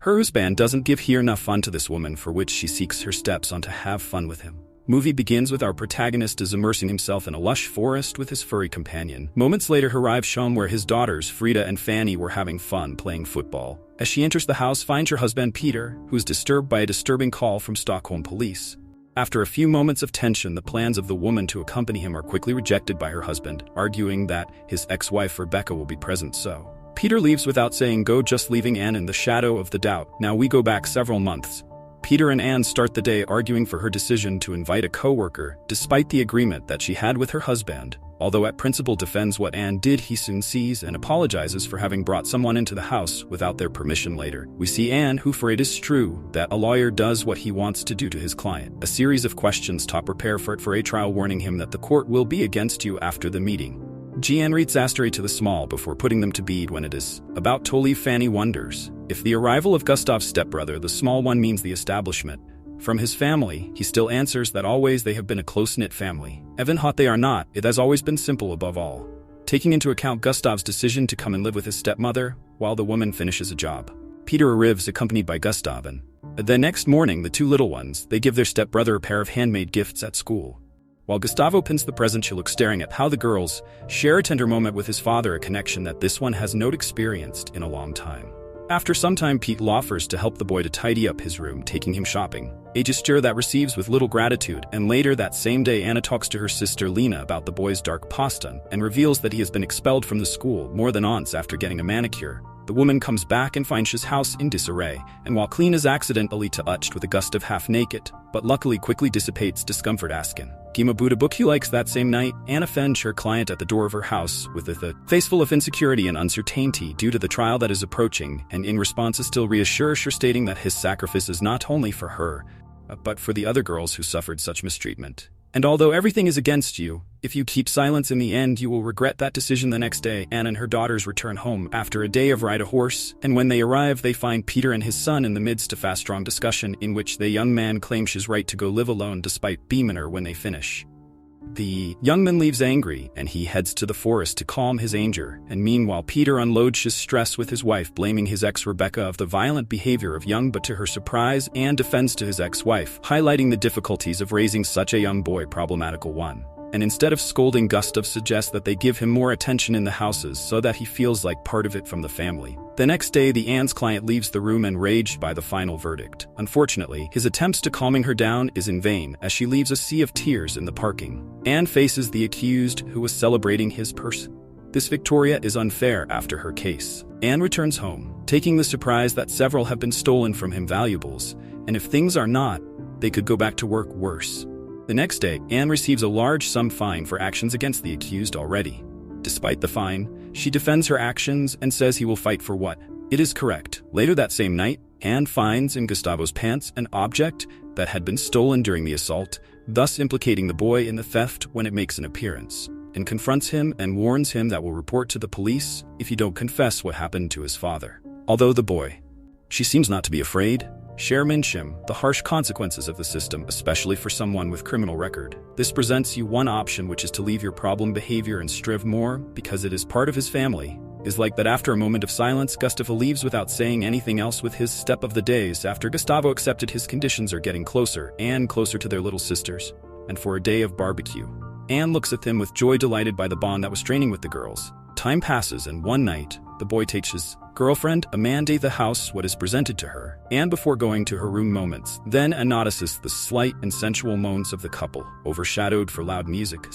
Her husband doesn't give her enough fun to this woman, for which she seeks her steps on to have fun with him. Movie begins with our protagonist is immersing himself in a lush forest with his furry companion. Moments later, he arrives home where his daughters, Frida and Fanny, were having fun playing football. As she enters the house, finds her husband Peter, who is disturbed by a disturbing call from Stockholm police. After a few moments of tension, the plans of the woman to accompany him are quickly rejected by her husband, arguing that his ex-wife Rebecca will be present. So Peter leaves without saying go, just leaving Anne in the shadow of the doubt. Now we go back several months. Peter and Anne start the day arguing for her decision to invite a co-worker, despite the agreement that she had with her husband. Although at principle defends what Anne did, he soon sees and apologizes for having brought someone into the house without their permission. Later, we see Anne, who, for it is true that a lawyer does what he wants to do to his client. A series of questions to prepare for a trial, warning him that the court will be against you after the meeting. Anne reads Astery to the small before putting them to bed. When it is about to leave, Fanny wonders if the arrival of Gustav's stepbrother, the small one, means the establishment from his family. He still answers that always they have been a close-knit family. Even hot they are not, it has always been simple above all, taking into account Gustav's decision to come and live with his stepmother while the woman finishes a job. Peter arrives accompanied by Gustav, and the next morning the two little ones, they give their stepbrother a pair of handmade gifts at school. While Gustav opens the present, she looks staring at how the girls share a tender moment with his father, a connection that this one has not experienced in a long time. After some time, Pete offers to help the boy to tidy up his room, taking him shopping, a gesture that receives with little gratitude. And later that same day, Anna talks to her sister Lena about the boy's dark past and reveals that he has been expelled from the school more than once after getting a manicure. The woman comes back and finds his house in disarray, and while clean is accidentally touched with a gust of half-naked, but luckily quickly dissipates discomfort, asking Gima Buddha book he likes. That same night, Anna finds her client at the door of her house with a face full of insecurity and uncertainty due to the trial that is approaching, and in response is still reassures her, stating that his sacrifice is not only for her, but for the other girls who suffered such mistreatment. And although everything is against you, if you keep silence in the end, you will regret that decision. The next day, Anne and her daughters return home after a day of ride a horse, and when they arrive, they find Peter and his son in the midst of a strong discussion in which the young man claims his right to go live alone despite Beeman. When they finish, the young man leaves angry and he heads to the forest to calm his anger, and meanwhile Peter unloads his stress with his wife, blaming his ex Rebecca of the violent behavior of young, but to her surprise, Anne defends to his ex-wife, highlighting the difficulties of raising such a young boy, problematical one. And instead of scolding, Gustav suggests that they give him more attention in the houses so that he feels like part of it from the family. The next day, the Anne's client leaves the room enraged by the final verdict. Unfortunately, his attempts to calming her down is in vain, as she leaves a sea of tears in the parking. Anne faces the accused, who was celebrating his purse. This Victoria is unfair after her case. Anne returns home, taking the surprise that several have been stolen from him valuables, and if things are not, they could go back to work worse. The next day, Anne receives a large sum fine for actions against the accused already. Despite the fine, she defends her actions and says he will fight for what it is correct. Later that same night, Anne finds in Gustavo's pants an object that had been stolen during the assault, thus implicating the boy in the theft when it makes an appearance, and confronts him and warns him that will report to the police if he don't confess what happened to his father. Although the boy, she seems not to be afraid, the harsh consequences of the system, especially for someone with criminal record. This presents you one option, which is to leave your problem behavior and strive more, because it is part of his family. Is like that after a moment of silence, Gustav leaves without saying anything else with his step of the days. After Gustavo accepted his conditions are getting closer and closer to their little sisters, and for a day of barbecue. Anne looks at them with joy, delighted by the bond that was straining with the girls. Time passes, and one night, the boy takes his girlfriend Amanda the house what is presented to her, and before going to her room moments, then notices the slight and sensual moans of the couple, overshadowed for loud music.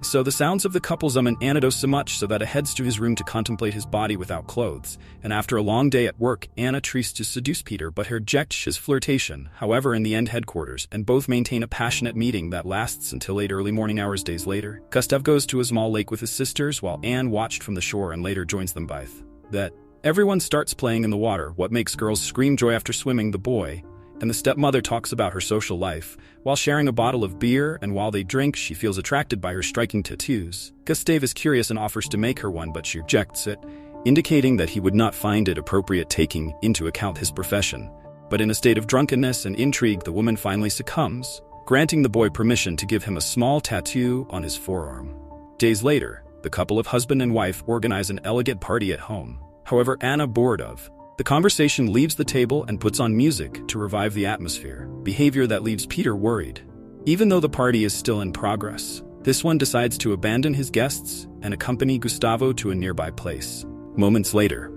So the sounds of the couple's and Anna so much so that he heads to his room to contemplate his body without clothes, and after a long day at work, Anna tries to seduce Peter but he rejects his flirtation. However, in the end, headquarters, and both maintain a passionate meeting that lasts until late early morning hours. Days later, Gustav goes to a small lake with his sisters while Anne watched from the shore and later joins them both. That everyone starts playing in the water, what makes girls scream joy after swimming. The boy and the stepmother talks about her social life while sharing a bottle of beer, and while they drink, she feels attracted by her striking tattoos. Gustav is curious and offers to make her one, but she rejects it, indicating that he would not find it appropriate taking into account his profession. But in a state of drunkenness and intrigue, the woman finally succumbs, granting the boy permission to give him a small tattoo on his forearm. Days later, the couple of husband and wife organize an elegant party at home. However, Anna, bored of The conversation leaves the table and puts on music to revive the atmosphere, behavior that leaves Peter worried. Even though the party is still in progress, this one decides to abandon his guests and accompany Gustavo to a nearby place. Moments later,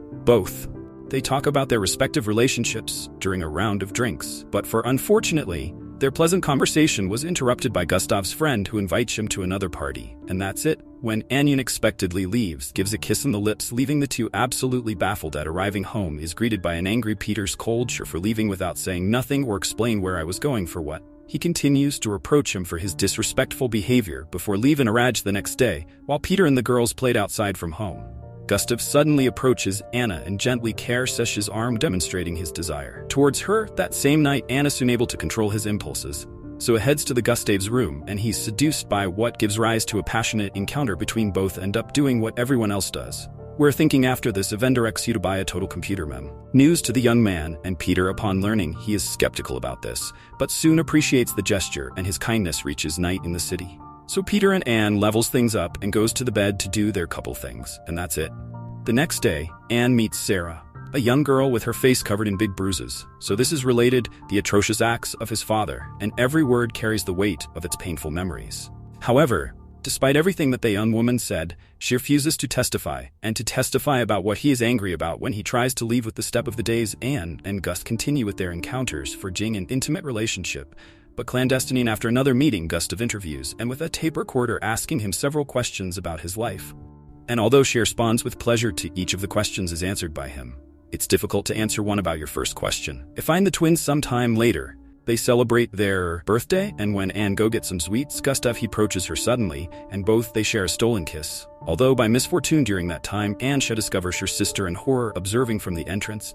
they talk about their respective relationships during a round of drinks, but unfortunately, their pleasant conversation was interrupted by Gustav's friend who invites him to another party, and that's it. When Anne unexpectedly leaves, gives a kiss on the lips, leaving the two absolutely baffled. At arriving home, is greeted by an angry Peter's cold for leaving without saying nothing or explain where I was going for what. He continues to reproach him for his disrespectful behavior before leaving a rage the next day, while Peter and the girls played outside from home. Gustav suddenly approaches Anna and gently caresses his arm, demonstrating his desire towards her. That same night, Anna is unable to control his impulses, so he heads to the Gustav's room, and he's seduced by what gives rise to a passionate encounter between both. End up doing what everyone else does. We're thinking after this event directs you to buy a total computer mem. News to the young man, and Peter, upon learning, he is skeptical about this, but soon appreciates the gesture, and his kindness reaches night in the city. So Peter and Anne levels things up and goes to the bed to do their couple things, and that's it. The next day, Anne meets Sarah, a young girl with her face covered in big bruises. So this is related the atrocious acts of his father, and every word carries the weight of its painful memories. However, despite everything that the young woman said, she refuses to testify, and to testify about what he is angry about when he tries to leave with the step of the days. Anne and Gus continue with their encounters, forging an intimate relationship, but clandestine. After another meeting, Gustav interviews, and with a tape recorder asking him several questions about his life. And although she responds with pleasure to each of the questions is answered by him, it's difficult to answer one about your first question. They find the twins sometime later. They celebrate their birthday, and when Anne go get some sweets, Gustav he approaches her suddenly, and both they share a stolen kiss. Although by misfortune during that time, Anne discovers her sister in horror observing from the entrance.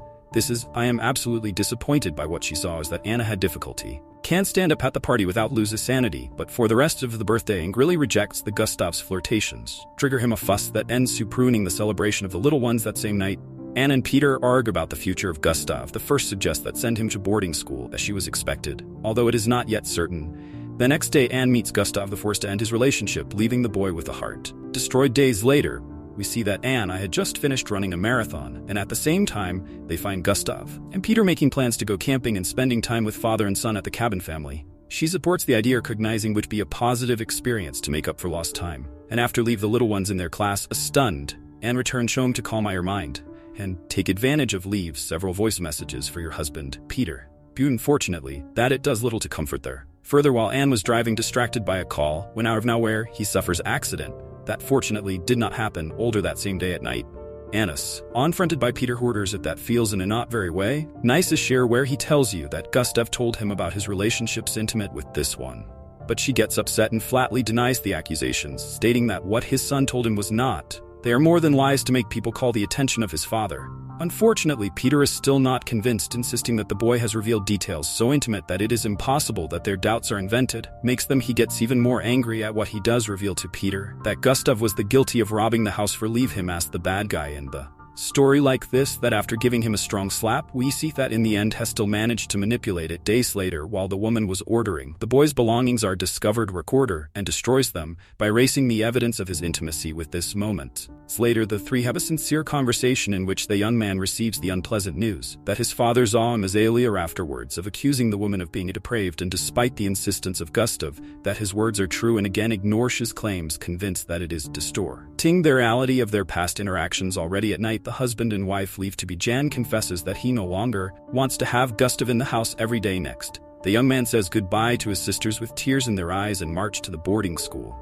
I am absolutely disappointed by what she saw is that Anna had difficulty. Can't stand up at the party without losing sanity, but for the rest of the birthday angrily rejects the Gustav's flirtations. Trigger him a fuss that ends pruning the celebration of the little ones that same night. Anne and Peter argue about the future of Gustav. The first suggests that send him to boarding school as she was expected, although it is not yet certain. The next day, Anne meets Gustav, forced to end his relationship, leaving the boy with a heart destroyed. Days later, we see that Anna had just finished running a marathon, and at the same time, they find Gustav and Peter making plans to go camping and spending time with father and son at the cabin family. She supports the idea, recognizing which be a positive experience to make up for lost time. And after leave the little ones in their class, stunned, Anne returns home to calm your mind and take advantage of leave several voice messages for your husband, Peter. But unfortunately, that it does little to comfort there. Further, while Anne was driving distracted by a call, when out of nowhere, he suffers accident. That fortunately did not happen older that same day at night. Annis, confronted by Peter, who orders it that feels in a not very way, nice to share where he tells you that Gustav told him about his relationships intimate with this one. But she gets upset and flatly denies the accusations, stating that what his son told him was not. They are more than lies to make people call the attention of his father. Unfortunately, Peter is still not convinced, insisting that the boy has revealed details so intimate that it is impossible that their doubts are invented. He gets even more angry at what he does reveal to Peter, that Gustav was the guilty of robbing the house for leave him as the bad guy in the story like this, that after giving him a strong slap, we see that in the end has still managed to manipulate it. Days later, while the woman was ordering, the boy's belongings are discovered recorder and destroys them by erasing the evidence of his intimacy with this moment. Later, the three have a sincere conversation in which the young man receives the unpleasant news that his father saw him as Alia afterwards, of accusing the woman of being depraved, and despite the insistence of Gustav that his words are true, and again ignores his claims, convinced that it is distorting the reality of their past interactions. Already at night, the husband and wife leave to be. Jan confesses that he no longer wants to have Gustav in the house every day. Next, the young man says goodbye to his sisters with tears in their eyes and march to the boarding school.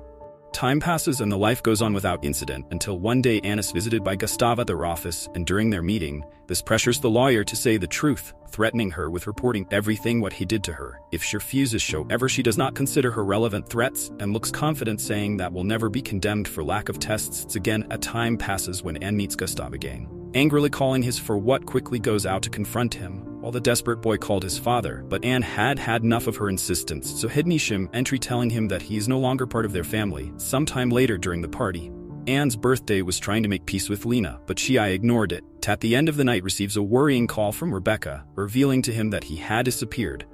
Time passes and the life goes on without incident until one day Anna is visited by Gustav at their office, and during their meeting, this pressures the lawyer to say the truth, threatening her with reporting everything what he did to her if she refuses. However, she does not consider her relevant threats and looks confident, saying that will never be condemned for lack of tests. Again, a time passes when Anne meets Gustav again, angrily calling his for what quickly goes out to confront him, while the desperate boy called his father. But Anne had enough of her insistence, so Hidnishim entry telling him that he is no longer part of their family. Sometime later during the party, Anne's birthday was trying to make peace with Lena, but she ignored it. At the end of the night receives a worrying call from Rebecca, revealing to him that he had disappeared.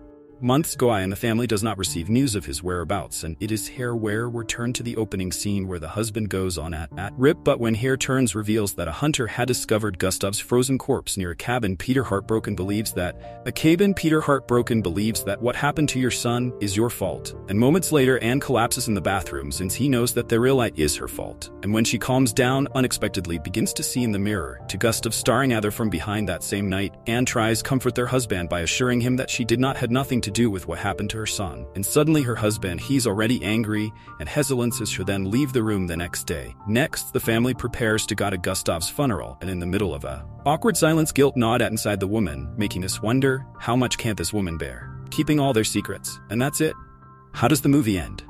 Months go by and the family does not receive news of his whereabouts, and it is Hare where we're turned to the opening scene where the husband goes on at rip, but when Hare turns reveals that a hunter had discovered Gustav's frozen corpse near a cabin. Peter Heartbroken believes that what happened to your son is your fault. And moments later, Anne collapses in the bathroom since he knows that the real light is her fault. And when she calms down, unexpectedly begins to see in the mirror to Gustav staring at her from behind. That same night, Anne tries comfort their husband by assuring him that she did not had nothing to do with what happened to her son. And suddenly her husband, he's already angry and hesitant as she then leave the room the next day. Next, the family prepares to go to Gustav's funeral, and in the middle of a awkward silence, guilt gnawed at inside the woman, making us wonder, how much can this woman bear? Keeping all their secrets. And that's it. How does the movie end?